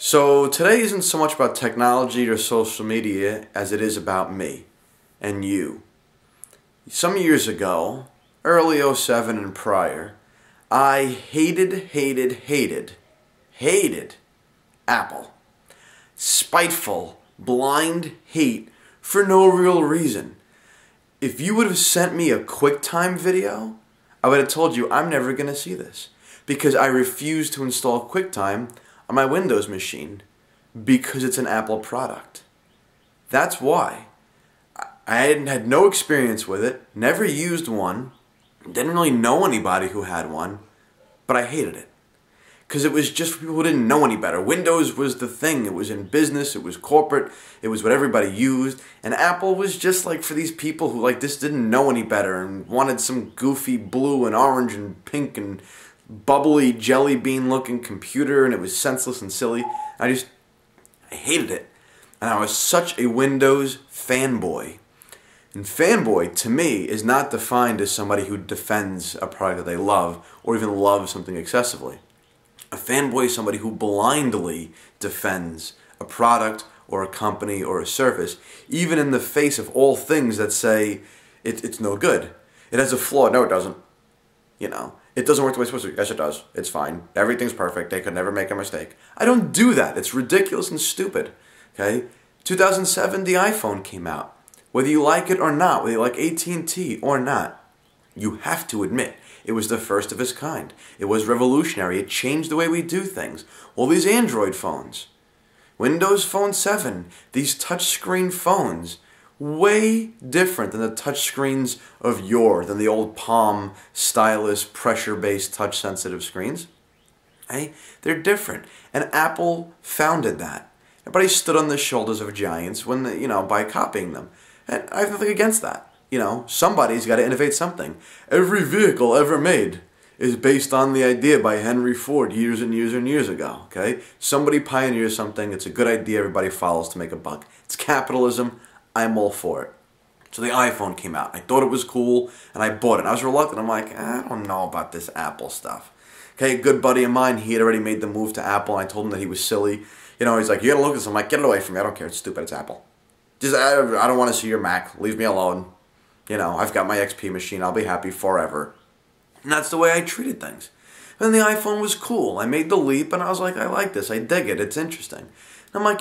So today isn't so much about technology or social media as it is about me and you. Some years ago, early '07 and prior, I hated Apple. Spiteful, blind hate for no real reason. If you would have sent me a QuickTime video, I would have told you I'm never going to see this because I refuse to install QuickTime on my Windows machine because it's an Apple product. That's why. I had no experience with it, never used one, didn't really know anybody who had one, but I hated it. Because it was just for people who didn't know any better. Windows was the thing. It was in business, it was corporate, it was what everybody used, and Apple was just like for these people who like this didn't know any better and wanted some goofy blue and orange and pink and bubbly jelly bean looking computer, and it was senseless and silly. I hated it. And I was such a Windows fanboy. And fanboy, to me, is not defined as somebody who defends a product that they love or even loves something excessively. A fanboy is somebody who blindly defends a product or a company or a service, even in the face of all things that say it's no good. It has a flaw. No, it doesn't. You know, it doesn't work the way it's supposed to. Yes, it does. It's fine. Everything's perfect. They could never make a mistake. I don't do that. It's ridiculous and stupid. Okay? 2007, the iPhone came out. Whether you like it or not, whether you like AT&T or not, you have to admit it was the first of its kind. It was revolutionary. It changed the way we do things. All these Android phones, Windows Phone 7, these touchscreen phones, way different than the touchscreens of yore, than the old Palm, stylus, pressure-based, touch-sensitive screens. Hey, they're different. And Apple founded that. Everybody stood on the shoulders of giants when, by copying them. And I have nothing against that. Somebody's got to innovate something. Every vehicle ever made is based on the idea by Henry Ford years and years and years ago. Okay? Somebody pioneers something. It's a good idea. Everybody follows to make a buck. It's capitalism. I'm all for it. So the iPhone came out. I thought it was cool, and I bought it. I was reluctant. I'm like, I don't know about this Apple stuff. Okay, a good buddy of mine, he had already made the move to Apple. I told him that he was silly. He's like, you gotta look at this. I'm like, get it away from me. I don't care. It's stupid. It's Apple. I don't want to see your Mac. Leave me alone. I've got my XP machine. I'll be happy forever. And that's the way I treated things. And the iPhone was cool. I made the leap, and I was like, I like this. I dig it. It's interesting. And I'm like,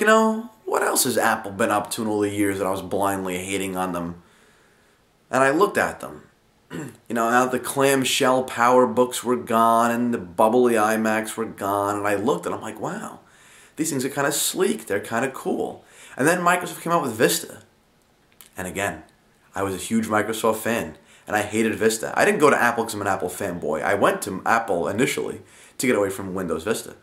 what else has Apple been up to in all the years that I was blindly hating on them? And I looked at them. Now the clamshell PowerBooks were gone, and the bubbly iMacs were gone, and I looked, and I'm like, wow. These things are kind of sleek. They're kind of cool. And then Microsoft came out with Vista. And again, I was a huge Microsoft fan, and I hated Vista. I didn't go to Apple because I'm an Apple fanboy. I went to Apple initially to get away from Windows Vista.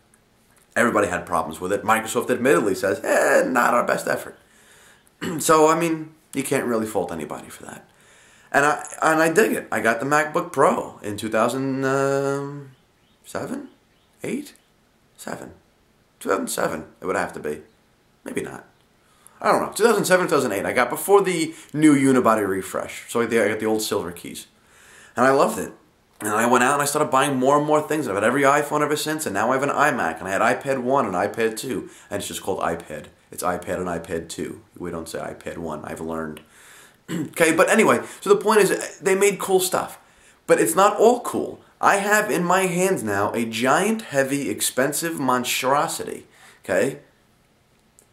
Everybody had problems with it. Microsoft admittedly says, not our best effort. So, you can't really fault anybody for that. And I dig it. I got the MacBook Pro in 2007? 8? 7. 2007, it would have to be. Maybe not. I don't know. 2007, 2008. I got before the new unibody refresh. So I got the old silver keys. And I loved it. And I went out and I started buying more and more things. I've had every iPhone ever since, and now I have an iMac. And I had iPad 1 and iPad 2. And it's just called iPad. It's iPad and iPad 2. We don't say iPad 1. I've learned. Okay, but anyway, so the point is they made cool stuff. But it's not all cool. I have in my hands now a giant, heavy, expensive monstrosity. Okay?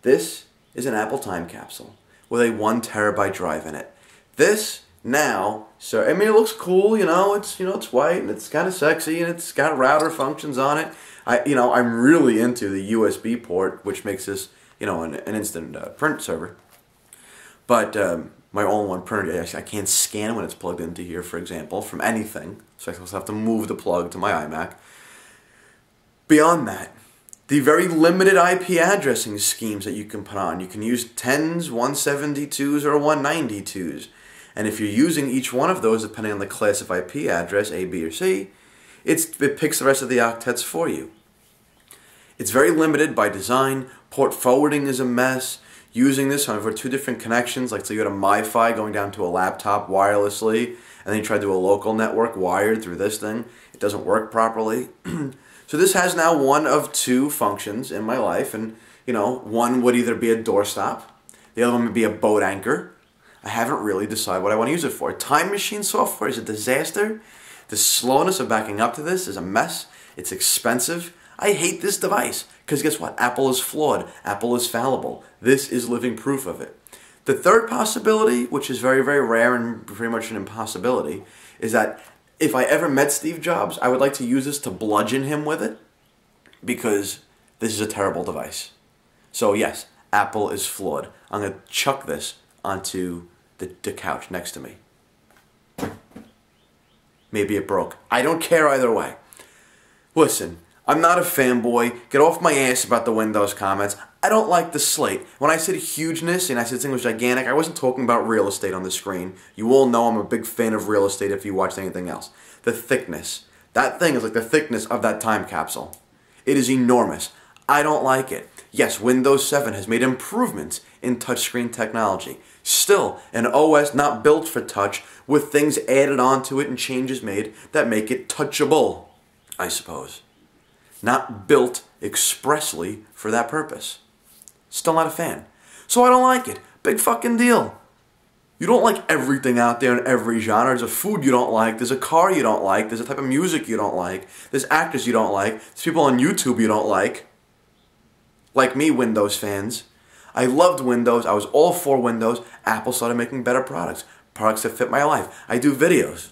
This is an Apple time capsule with a 1 terabyte drive in it. This now, sir, it looks cool, it's white and it's kind of sexy and it's got router functions on it. I'm really into the USB port, which makes this, an instant print server. But my all-in-one printer, I can't scan when it's plugged into here, for example, from anything. So I also have to move the plug to my iMac. Beyond that, the very limited IP addressing schemes that you can put on. You can use 10s, 172s, or 192s. And if you're using each one of those, depending on the class of IP address, A, B, or C, it picks the rest of the octets for you. It's very limited by design. Port forwarding is a mess. Using this over 2 different connections, like so you got a MiFi going down to a laptop wirelessly, and then you try to do a local network wired through this thing. It doesn't work properly. So this has now one of two functions in my life, and one would either be a doorstop, the other one would be a boat anchor. I haven't really decided what I want to use it for. Time machine software is a disaster. The slowness of backing up to this is a mess. It's expensive. I hate this device because guess what? Apple is flawed. Apple is fallible. This is living proof of it. The third possibility, which is very, very rare and pretty much an impossibility, is that if I ever met Steve Jobs, I would like to use this to bludgeon him with it because this is a terrible device. So yes, Apple is flawed. I'm going to chuck this onto the couch next to me. Maybe it broke. I don't care either way. Listen, I'm not a fanboy. Get off my ass about the Windows comments. I don't like the slate. When I said hugeness and I said this thing was gigantic, I wasn't talking about real estate on the screen. You all know I'm a big fan of real estate if you watched anything else. The thickness. That thing is like the thickness of that time capsule. It is enormous. I don't like it. Yes, Windows 7 has made improvements in touchscreen technology. Still, an OS not built for touch with things added onto it and changes made that make it touchable, I suppose. Not built expressly for that purpose. Still not a fan. So I don't like it. Big fucking deal. You don't like everything out there in every genre. There's a food you don't like. There's a car you don't like. There's a type of music you don't like. There's actors you don't like. There's people on YouTube you don't like. Like me, Windows fans. I loved Windows. I was all for Windows. Apple started making better products. Products that fit my life. I do videos.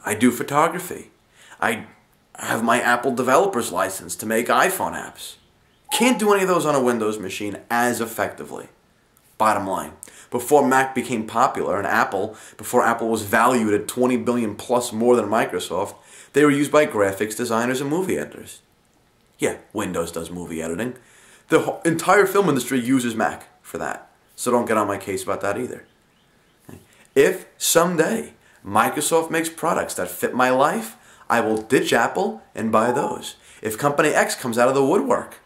I do photography. I have my Apple developer's license to make iPhone apps. Can't do any of those on a Windows machine as effectively. Bottom line. Before Mac became popular and before Apple was valued at 20 billion plus more than Microsoft, they were used by graphics designers and movie editors. Yeah, Windows does movie editing. The entire film industry uses Mac for that. So don't get on my case about that either. If someday Microsoft makes products that fit my life, I will ditch Apple and buy those. If Company X comes out of the woodwork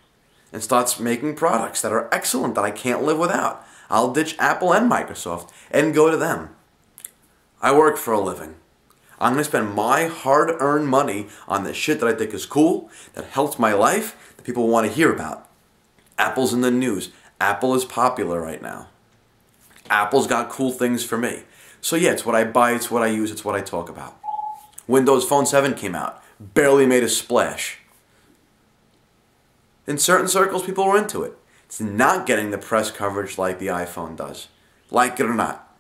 and starts making products that are excellent that I can't live without, I'll ditch Apple and Microsoft and go to them. I work for a living. I'm going to spend my hard-earned money on the shit that I think is cool, that helps my life, that people want to hear about. Apple's in the news. Apple is popular right now. Apple's got cool things for me. So yeah, it's what I buy, it's what I use, it's what I talk about. Windows Phone 7 came out. Barely made a splash. In certain circles, people were into it. It's not getting the press coverage like the iPhone does. Like it or not.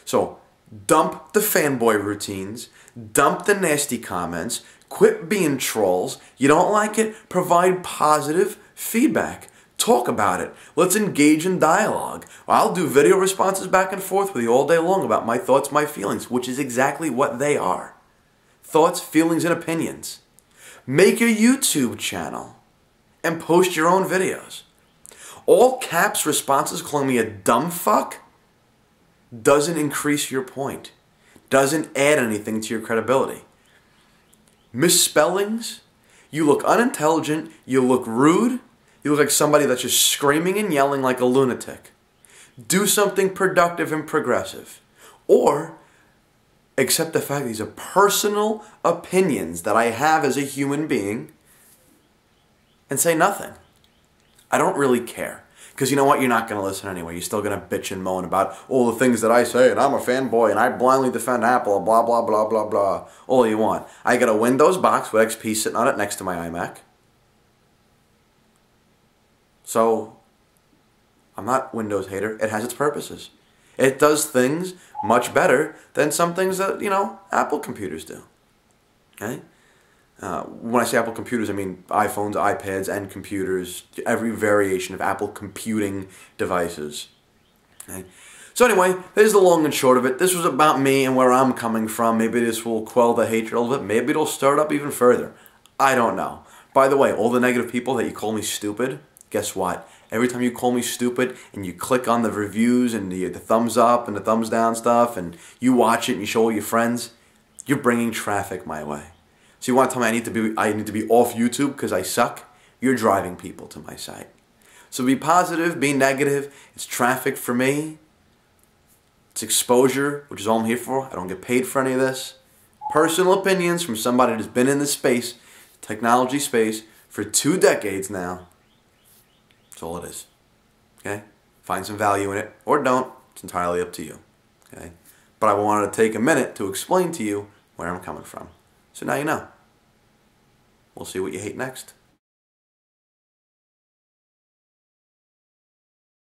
So, dump the fanboy routines. Dump the nasty comments. Quit being trolls. You don't like it? Provide positive feedback. Talk about it. Let's engage in dialogue. I'll do video responses back and forth with you all day long about my thoughts, my feelings, which is exactly what they are. Thoughts, feelings, and opinions. Make a YouTube channel and post your own videos. All caps responses calling me a dumb fuck doesn't increase your point. Doesn't add anything to your credibility. Misspellings, you look unintelligent, you look rude, you look like somebody that's just screaming and yelling like a lunatic. Do something productive and progressive. Or accept the fact these are personal opinions that I have as a human being and say nothing. I don't really care. Because you know what? You're not going to listen anyway. You're still going to bitch and moan about all the things that I say, and I'm a fanboy, and I blindly defend Apple, blah, blah, blah, blah, blah. All you want. I got a Windows box with XP sitting on it next to my iMac. So, I'm not a Windows hater. It has its purposes. It does things much better than some things that, Apple computers do. Okay? When I say Apple computers, I mean iPhones, iPads, and computers, every variation of Apple computing devices. Okay? So anyway, there's the long and short of it. This was about me and where I'm coming from. Maybe this will quell the hatred a little bit. Maybe it'll stir it up even further. I don't know. By the way, all the negative people that you call me stupid, guess what? Every time you call me stupid and you click on the reviews and the thumbs up and the thumbs down stuff and you watch it and you show all your friends, you're bringing traffic my way. So you want to tell me I need to be off YouTube because I suck? You're driving people to my site. So be positive, be negative. It's traffic for me. It's exposure, which is all I'm here for. I don't get paid for any of this. Personal opinions from somebody that's been in this space technology space for 2 decades now. That's all it is. Okay? Find some value in it or don't. It's entirely up to you. Okay? But I wanted to take a minute to explain to you where I'm coming from. So now you know. We'll see what you hate next.